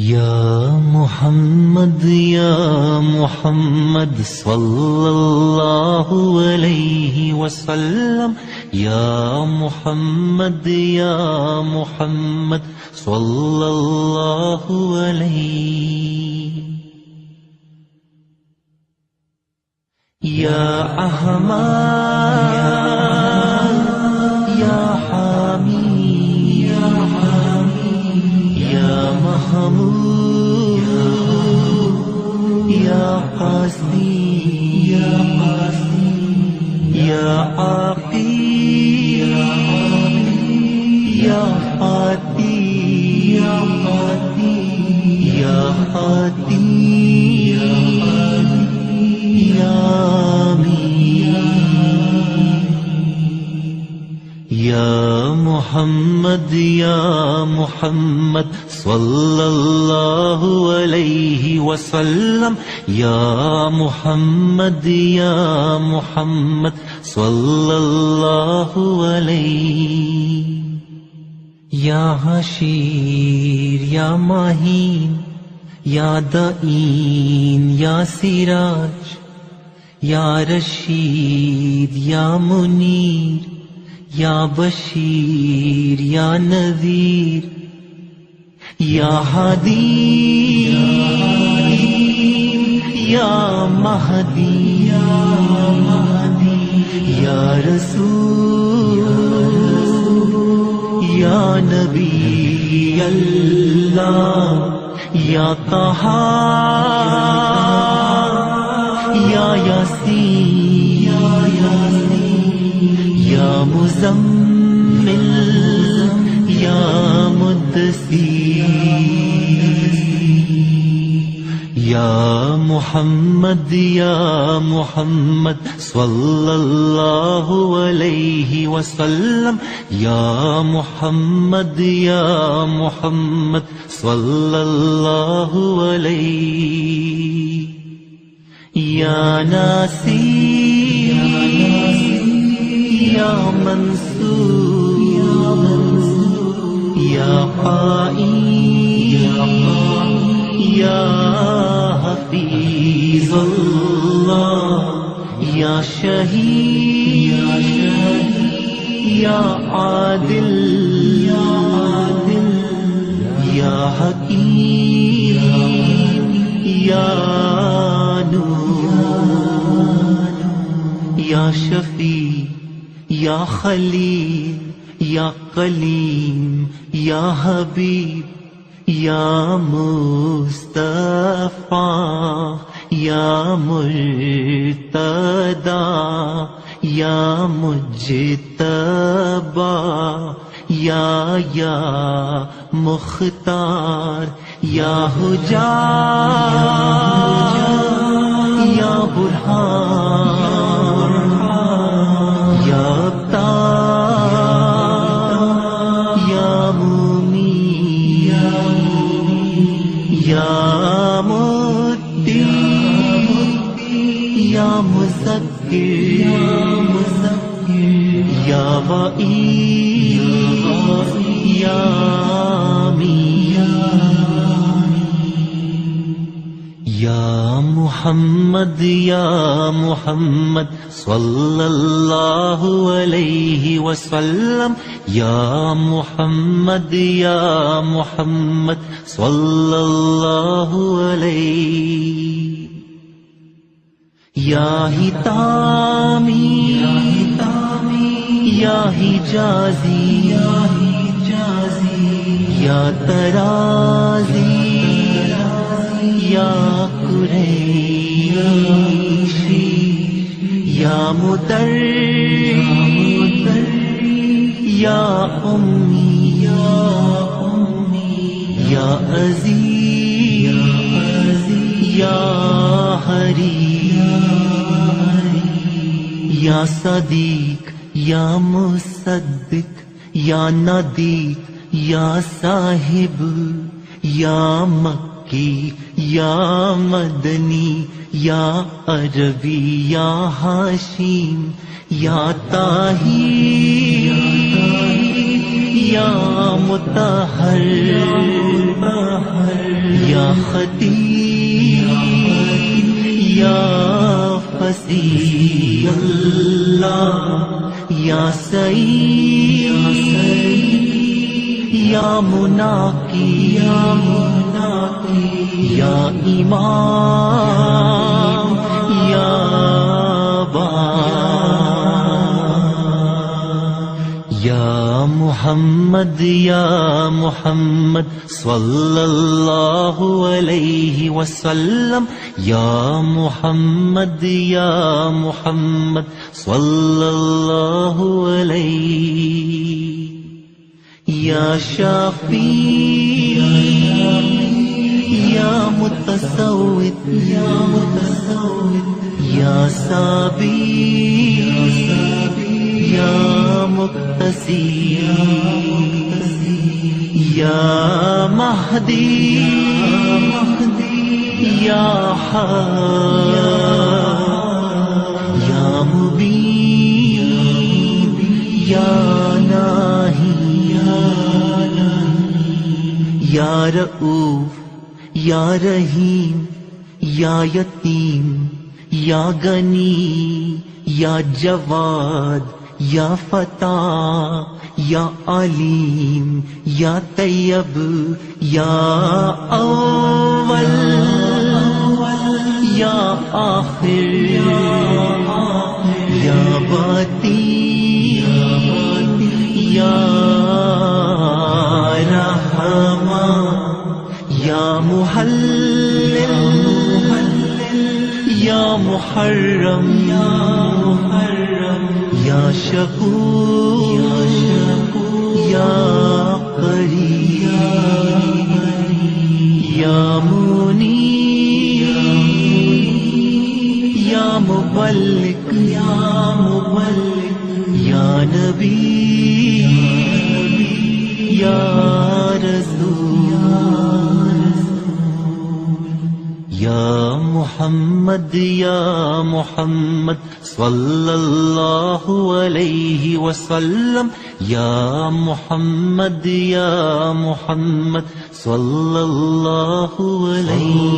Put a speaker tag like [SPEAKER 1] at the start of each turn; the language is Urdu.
[SPEAKER 1] یا محمد صلی اللہ علیہ وسلم، یا محمد صلی اللہ علیہ، یا احمد یا حمید یا محمود یا قاسم یا عقیل یا فاتح یا خاتم یا محمد صلی اللہ علیہ وسلم، یا محمد صلی اللہ علیہ، یا حشیر یا ماہین یا دعین یا سراج، یا رشید یا منیر یا بشیر یا نذیر، یا ہادی یا مہدی یا رسول یا نبی اللہ، یا طہا یا یاسین یا مزمل یا مدثر، یا محمد صلی اللہ علیہ وسلم، یا محمد صلی اللہ علیہ، یا ناصر یا منصور یا قائم یا حفیظ اللہ، یا شہید یا عادل یا حکیم یا نور، یا شفیع یا خلیل یا کلیم یا حبیب یا مصطفیٰ یا مرتضیٰ یا مجتبی یا مختار یا حجاج یا برہان یا ابتار یا مومی یا مدی یا مذکر یا وعید یا امین، یا محمد صلی اللہ علیہ وسلم، یا محمد صلی اللہ علیہ، یا حتامی یا حجازی یا ترازی یا قریشی یا مدر یا امی یا عزیز یا حریم یا صدیق یا مصدق یا ندیق یا صاحب یا مکی یا مدنی یا عربی یا ہاشم یا طاہر یا مطہر یا خطیب یا فصیح اللہ یا سعید یا مناقی یا امام یا یا محمد صلی اللہ علیہ وسلم یا محمد صلی اللہ علیہ یا شافی یا متصوت یا سابی یا مقتصی یا مہدی یا یا مبین یا ناہی یا رؤوف یا رحیم یا یتیم یا غنی یا جواد یا فتح یا علیم یا طیب یا اول یا آخر یا باطن یا رحمان یا محلل یا محرم یا شکور یا قریب یا منیب یا مبلغ یا نبی یا رسول یا محمد صلی اللہ علیہ وسلم یا محمد صلی اللہ علیہ